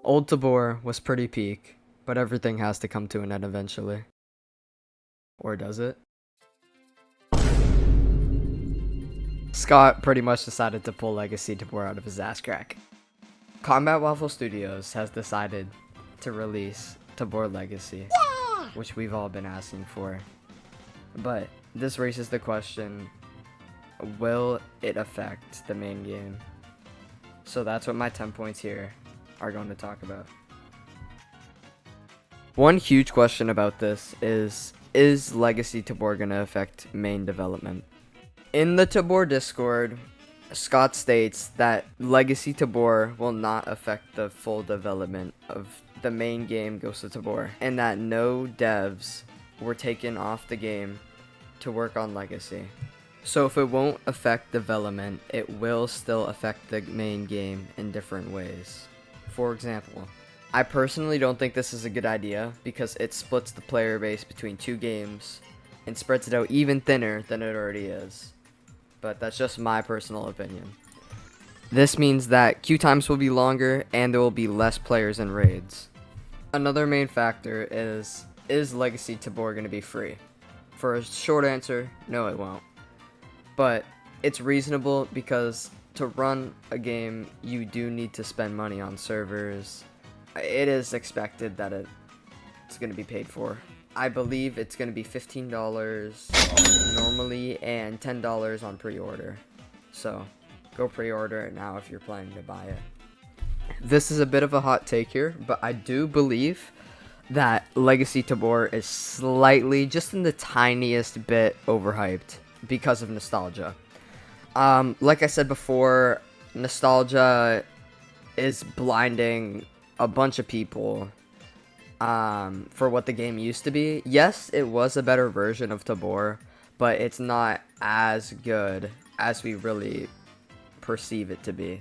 Old Tabor was pretty peak, but everything has to come to an end eventually. Or does it? Scott pretty much decided to pull Legacy Tabor out of his ass crack. Combat Waffle Studios has decided to release Tabor Legacy, which we've all been asking for. But this raises the question, will it affect the main game? So that's what my 10 points here are going to talk about. One huge question about this is Legacy Tabor going to affect main development? In the Tabor Discord, Scott states that Legacy Tabor will not affect the full development of the main game Ghost of Tabor, and that no devs were taken off the game to work on Legacy. So if it won't affect development, it will still affect the main game in different ways. For example, I personally don't think this is a good idea because it splits the player base between two games and spreads it out even thinner than it already is. But that's just my personal opinion. This means that queue times will be longer and there will be less players in raids. Another main factor is Legacy Tabor going to be free? For a short answer, no it won't. But it's reasonable because to run a game, you do need to spend money on servers. It is expected that it's going to be paid for. I believe it's going to be $15 normally and $10 on pre-order. So go pre-order it now if you're planning to buy it. This is a bit of a hot take here, but I do believe that Legacy Tabor is slightly, just in the tiniest bit, overhyped because of nostalgia. Like I said before, nostalgia is blinding a bunch of people for what the game used to be. Yes, it was a better version of Tabor, but it's not as good as we really perceive it to be.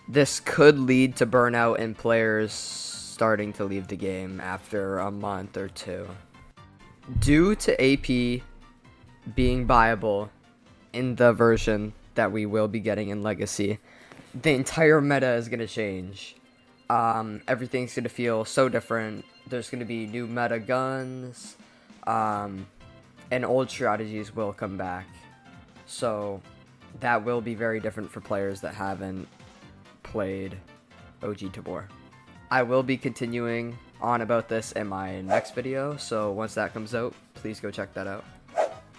This could lead to burnout and players starting to leave the game after a month or two. Due to AP being viable in the version that we will be getting in Legacy, the entire meta is going to change. Everything's going to feel so different. There's going to be new meta guns, and old strategies will come back. So that will be very different for players that haven't played OG Tabor. I will be continuing on about this in my next video, so once that comes out, please go check that out.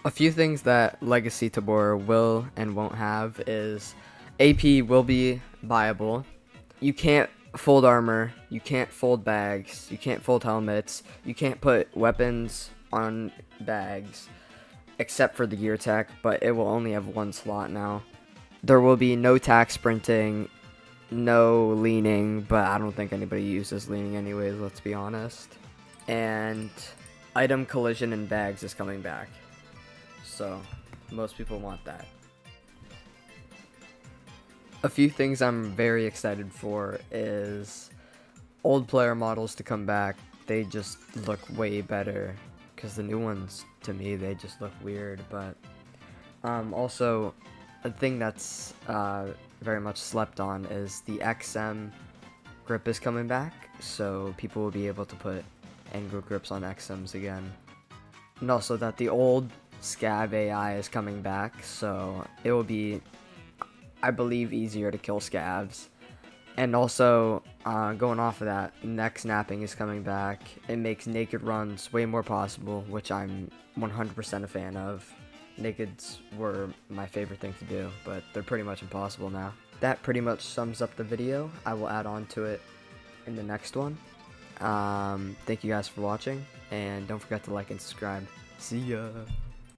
A few things that Legacy Tabor will and won't have is AP will be viable. You can't fold armor, you can't fold bags, you can't fold helmets, you can't put weapons on bags except for the gear tech, but it will only have one slot now. There will be no tack sprinting, no leaning, but I don't think anybody uses leaning anyways, let's be honest. And item collision in bags is coming back. So most people want that. A few things I'm very excited for is old player models to come back. They just look way better because the new ones, to me, they just look weird. But also a thing that's very much slept on is the XM grip is coming back, so people will be able to put angle grips on XMs again. And also that the old Scab AI is coming back, so it will be, I believe, easier to kill scabs. And also, going off of that, neck snapping is coming back. It makes naked runs way more possible, which I'm 100% a fan of. Nakeds were my favorite thing to do, but they're pretty much impossible now. That pretty much sums up the video. I will add on to it in the next one. Thank you guys for watching, and don't forget to like and subscribe. See ya!